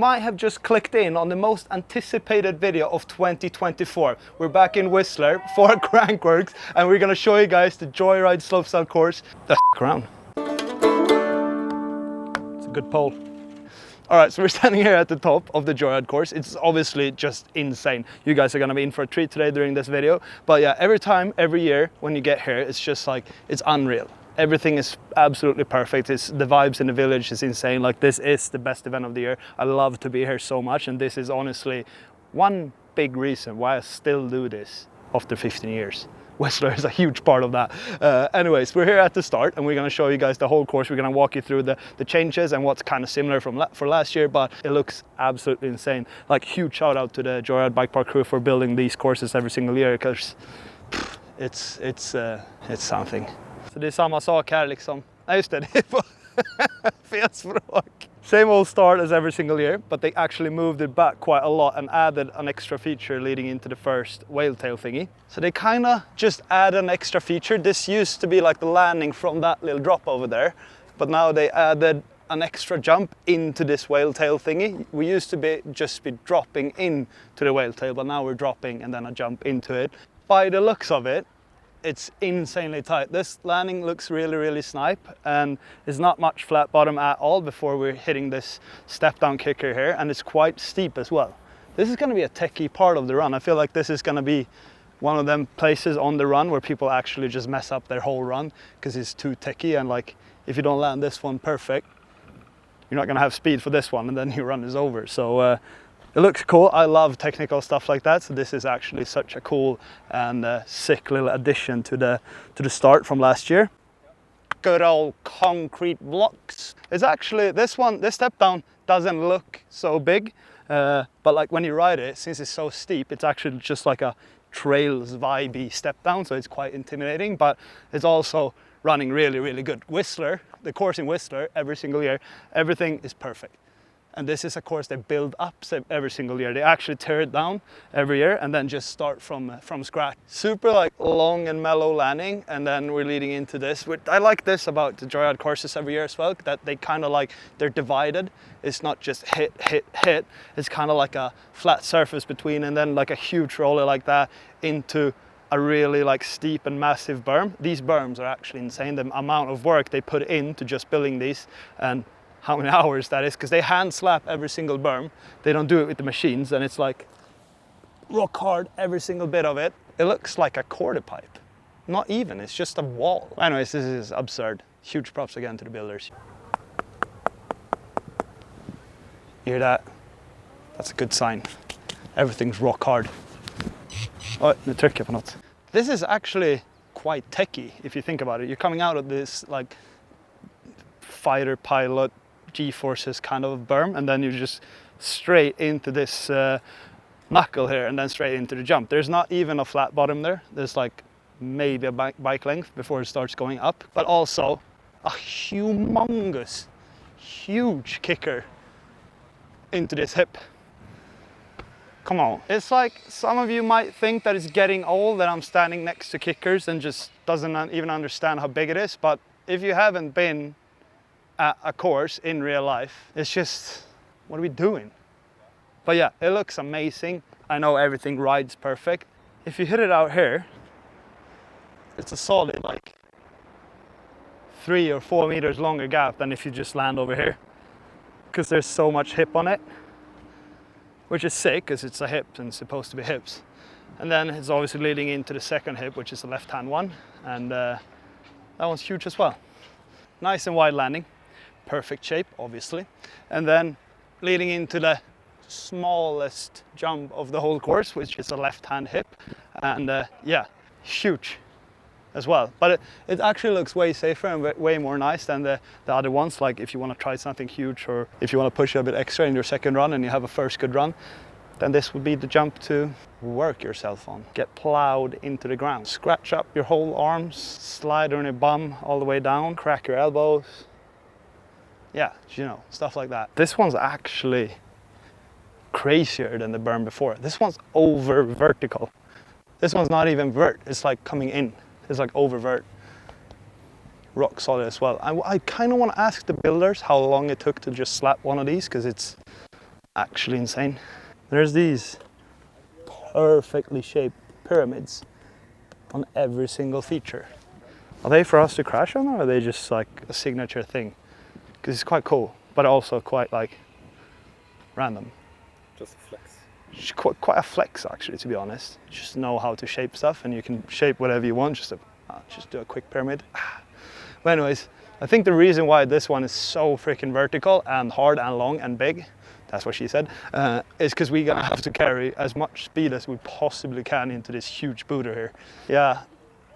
might have just clicked in on the most anticipated video of 2024. We're back in Whistler for Crankworx, and we're gonna show you guys the Joyride slopestyle course. Let's around. It's a good pole. All right, so we're standing here at the top of the Joyride course. It's obviously just insane. You guys are gonna be in for a treat today during this video. But yeah, every year when you get here, it's just like, it's unreal. Everything is absolutely perfect. The vibes in the village is insane. Like, this is the best event of the year. I love to be here so much, and this is honestly one big reason why I still do this after 15 years. Whistler is a huge part of that. Anyways, we're here at the start, and we're going to show you guys the whole course. We're going to walk you through the changes and what's kind of similar for last year, but it looks absolutely insane. Like, huge shout out to the Joyride bike park crew for building these courses every single year, because it's something. Så det är samma sak här liksom. Nej, just det, det är på fel språk. Same old start as every single year, but they actually moved it back quite a lot and added an extra feature leading into the first whale tail thingy. So they kind of just add an extra feature. This used to be like the landing from that little drop over there, but now they added an extra jump into this whale tail thingy. We used to just be dropping into the whale tail, but now we're dropping and then a jump into it. By the looks of it, it's insanely tight. This landing looks really, really snipe, and there's not much flat bottom at all before we're hitting this step down kicker here, and it's quite steep as well. This is going to be a techie part of the run. I feel like this is going to be one of them places on the run where people actually just mess up their whole run because it's too techie, and like, if you don't land this one perfect, you're not going to have speed for this one, and then your run is over. So it looks cool. I love technical stuff like that, so this is actually such a cool and sick little addition to the start from last year. Good old concrete blocks. It's actually, this step down doesn't look so big, but like when you ride it, since it's so steep, it's actually just like a trails vibey step down, so it's quite intimidating, but it's also running really, really good. Whistler, the course in Whistler, every single year, everything is perfect. And this is a course they build up every single year. They actually tear it down every year and then just start from scratch. Super like long and mellow landing, and then we're leading into this. I like this about the Joyride courses every year as well, that they kind of like, they're divided. It's not just hit, hit, hit. It's kind of like a flat surface between, and then like a huge roller like that into a really like steep and massive berm. These berms are actually insane. The amount of work they put into just building these, and how many hours that is, because they hand slap every single berm. They don't do it with the machines, and it's like rock hard, every single bit of it. It looks like a quarter pipe. Not even, it's just a wall. Anyways, this is absurd. Huge props again to the builders. You hear that? That's a good sign. Everything's rock hard. Oh, nu trycker jag på något. This is actually quite techy if you think about it. You're coming out of this like fighter pilot G-forces kind of berm, and then you're just straight into this knuckle here, and then straight into the jump. There's not even a flat bottom there. There's like maybe a bike length before it starts going up, but also a humongous, huge kicker into this hip. Come on. It's like, some of you might think that it's getting old that I'm standing next to kickers and just doesn't even understand how big it is, but if you haven't been at a course in real life, it's just, what are we doing? But yeah, it looks amazing. I know everything rides perfect. If you hit it out here, it's a solid like 3 or 4 meters longer gap than if you just land over here, because there's so much hip on it, which is sick because it's a hip and it's supposed to be hips. And then it's obviously leading into the second hip, which is the left hand one, and that one's huge as well. Nice and wide landing. Perfect shape, obviously. And then leading into the smallest jump of the whole course, which is a left-hand hip. And yeah, huge as well. But it actually looks way safer and way more nice than the other ones. Like, if you want to try something huge, or if you want to push a bit extra in your second run and you have a first good run, then this would be the jump to work yourself on. Get plowed into the ground. Scratch up your whole arms, slide on your bum all the way down, crack your elbows. Yeah, you know, stuff like that. This one's actually crazier than the berm before. This one's over vertical. This one's not even vert, it's like coming in. It's like over vert. Rock solid as well. I kind of want to ask the builders how long it took to just slap one of these, because it's actually insane. There's these perfectly shaped pyramids on every single feature. Are they for us to crash on, or are they just like a signature thing? Because it's quite cool, but also quite like random. Just a flex. It's quite a flex actually, to be honest. Just know how to shape stuff, and you can shape whatever you want. Just do a quick pyramid. But anyways, I think the reason why this one is so freaking vertical and hard and long and big, that's what she said, is because we're gonna have to carry as much speed as we possibly can into this huge booter here. Yeah,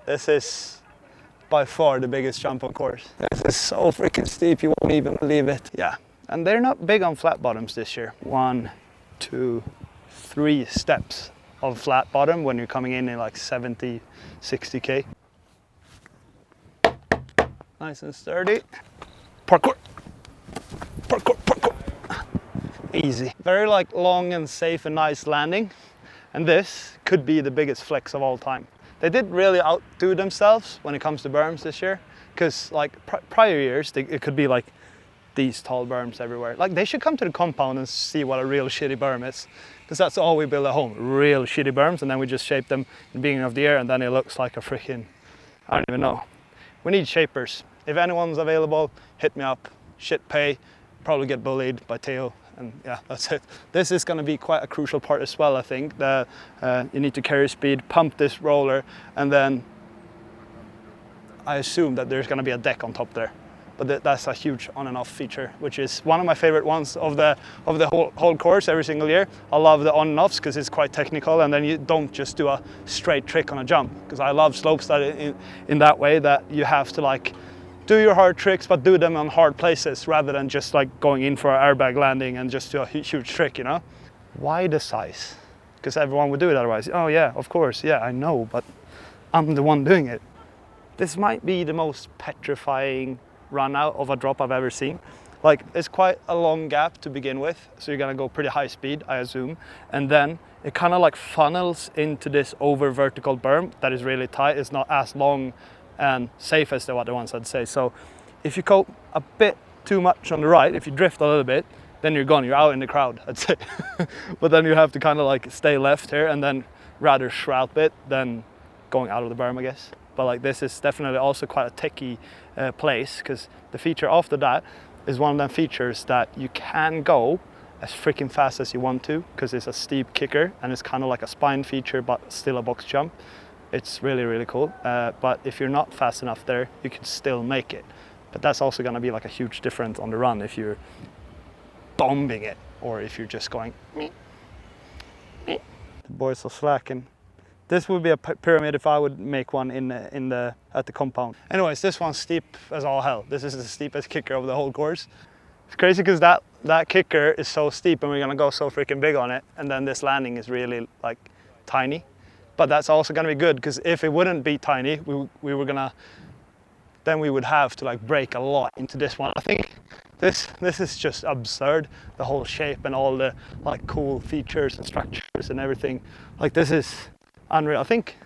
this is by far the biggest jump on course. This is so freaking steep, you won't even believe it. Yeah, and they're not big on flat bottoms this year. 1, 2, 3 steps of flat bottom when you're coming in like 70, 60k. Nice and sturdy. Parkour, parkour, parkour. Easy. Very like long and safe and nice landing. And this could be the biggest flex of all time. They did really outdo themselves when it comes to berms this year, because like prior years, it could be like these tall berms everywhere. Like they should come to the compound and see what a real shitty berm is, because that's all we build at home, real shitty berms, and then we just shape them in the beginning of the year, and then it looks like a freaking, I don't even know. We need shapers. If anyone's available, hit me up. Shit pay, probably get bullied by Theo. And yeah, that's it. This is going to be quite a crucial part as well, I think. That you need to carry speed, pump this roller, and then I assume that there's going to be a deck on top there. But that's a huge on and off feature, which is one of my favorite ones of the whole course every single year. I love the on and offs because it's quite technical, and then you don't just do a straight trick on a jump, because I love slopestyle in that way, that you have to like do your hard tricks, but do them on hard places rather than just like going in for an airbag landing and just do a huge trick, you know? Why the size? Because everyone would do it otherwise. Oh yeah, of course, yeah, I know, but I'm the one doing it. This might be the most petrifying run out of a drop I've ever seen. Like, it's quite a long gap to begin with, so you're gonna go pretty high speed, I assume, and then it kind of like funnels into this over vertical berm that is really tight. It's not as long and safe as the other ones, I'd say. So if you go a bit too much on the right, if you drift a little bit, then you're gone, you're out in the crowd, I'd say. But then you have to kind of like stay left here and then rather shroud bit than going out of the berm, I guess. But like this is definitely also quite a techie place, because the feature after that is one of them features that you can go as freaking fast as you want to, because it's a steep kicker and it's kind of like a spine feature but still a box jump. It's really, really cool. But if you're not fast enough there, you can still make it. But that's also going to be like a huge difference on the run if you're bombing it, or if you're just going. The boys are slacking. This would be a pyramid if I would make one at the compound. Anyways, this one's steep as all hell. This is the steepest kicker of the whole course. It's crazy because that kicker is so steep and we're gonna go so freaking big on it, and then this landing is really like tiny. But that's also gonna be good, because if it wouldn't be tiny, we would have to like break a lot into this one. I think this is just absurd, the whole shape and all the like cool features and structures and everything. Like this is unreal. I think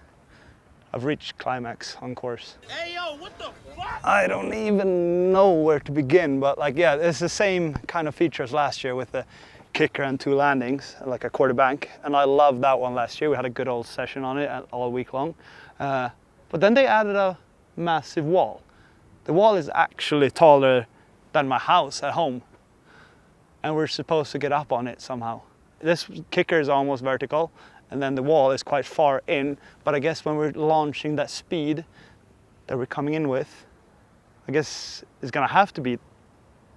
I've reached climax on course. Hey yo, what the fuck? I don't even know where to begin, but like yeah, it's the same kind of features last year with the kicker and 2 landings, like a quarter bank, and I loved that one last year. We had a good old session on it all week long. But then they added a massive wall. The wall is actually taller than my house at home, and we're supposed to get up on it somehow. This kicker is almost vertical, and then the wall is quite far in, but I guess when we're launching that speed that we're coming in with, I guess it's gonna have to be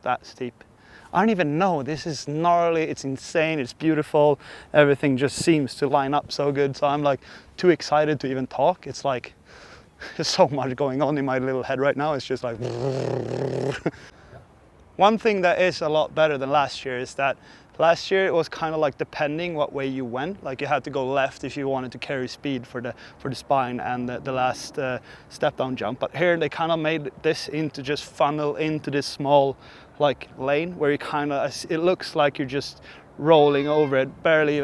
that steep. I don't even know, this is gnarly, it's insane, it's beautiful, everything just seems to line up so good, so I'm like too excited to even talk. It's like, there's so much going on in my little head right now, it's just like... One thing that is a lot better than last year is that last year it was kind of like depending what way you went, like you had to go left if you wanted to carry speed for the spine and the last step down jump, but here they kind of made this into just funnel into this small like lane where you kind of, it looks like you're just rolling over it, barely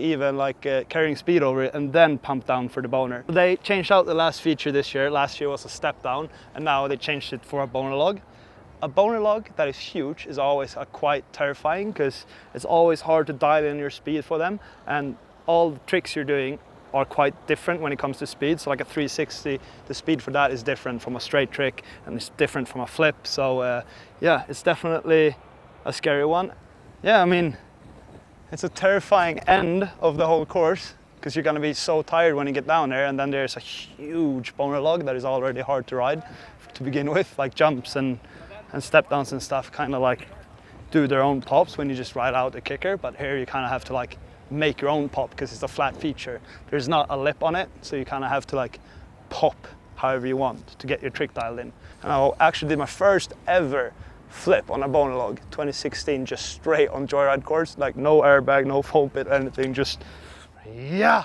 even like carrying speed over it, and then pump down for the boner. They changed out the last feature this year. Last year was a step down, and now they changed it for a boner log. A boner log that is huge is always quite terrifying because it's always hard to dial in your speed for them, and all the tricks you're doing are quite different when it comes to speed. So like a 360, the speed for that is different from a straight trick and it's different from a flip. So yeah, it's definitely a scary one. Yeah, I mean, it's a terrifying end of the whole course because you're going to be so tired when you get down there, and then there's a huge boner log that is already hard to ride to begin with, like jumps and step downs and stuff kind of like do their own pops when you just ride out a kicker, but here you kind of have to like make your own pop because it's a flat feature. There's not a lip on it, so you kind of have to like pop however you want to get your trick dialed in. And I actually did my first ever flip on a boner log 2016, just straight on Joyride course, like no airbag, no foam pit, anything, just yeah.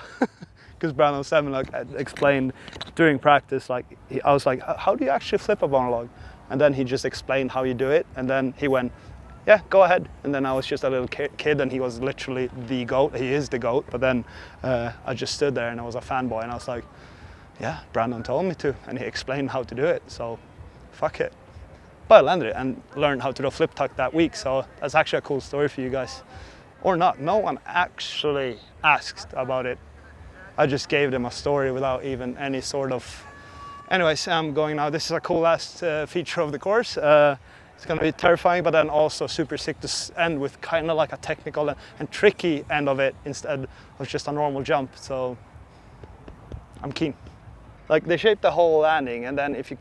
Because Brandon Semenuk had explained during practice, like I was like, how do you actually flip a boner log? And then he just explained how you do it, and then he went, yeah, go ahead. And then I was just a little kid, and he was literally the GOAT. He is the GOAT. But then I just stood there and I was a fanboy, and I was like, yeah, Brandon told me to, and he explained how to do it, so fuck it. But I landed it and learned how to do a flip tuck that week, so that's actually a cool story for you guys. Or not, no one actually asked about it. I just gave them a story without even any sort of... Anyways, I'm going now. This is a cool last feature of the course. It's going to be terrifying, but then also super sick to end with kind of like a technical and tricky end of it instead of just a normal jump. So I'm keen. Like they shaped the whole landing, and then if you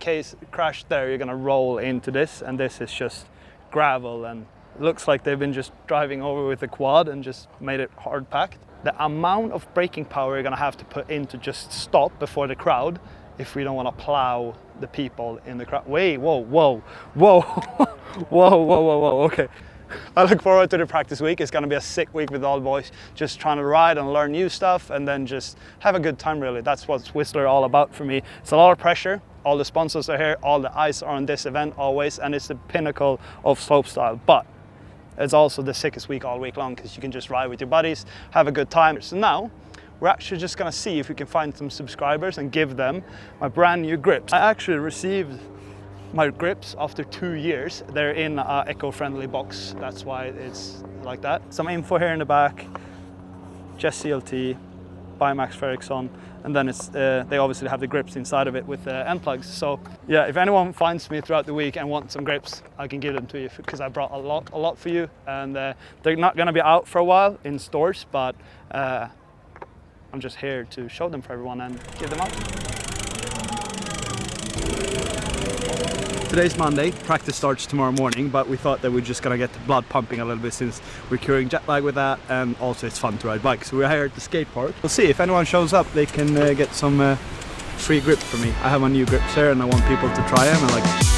crash there, you're going to roll into this, and this is just gravel, and it looks like they've been just driving over with a quad and just made it hard packed. The amount of braking power you're going to have to put in to just stop before the crowd, if we don't want to plow the people in the crowd. Wait, whoa, whoa, whoa, whoa, whoa, whoa, whoa, okay. I look forward to the practice week. It's going to be a sick week with all the boys, just trying to ride and learn new stuff and then just have a good time, really. That's what Whistler all about for me. It's a lot of pressure. All the sponsors are here, all the eyes are on this event always, and it's the pinnacle of slopestyle. But it's also the sickest week all week long because you can just ride with your buddies, have a good time. So now, we're actually just gonna see if we can find some subscribers and give them my brand new grips. I actually received my grips after 2 years. They're in an eco-friendly box. That's why it's like that. Some info here in the back. Just CLT by Max Fredriksson. And then it's they obviously have the grips inside of it with end plugs. So yeah, if anyone finds me throughout the week and wants some grips, I can give them to you because I brought a lot for you. And they're not gonna be out for a while in stores, but I'm just here to show them for everyone and give them out. Today's Monday, practice starts tomorrow morning, but we thought that we're just gonna get the blood pumping a little bit since we're curing jet lag with that, and also it's fun to ride bikes. So we're here at the skate park. We'll see if anyone shows up, they can get some free grips for me. I have my new grips here and I want people to try them and like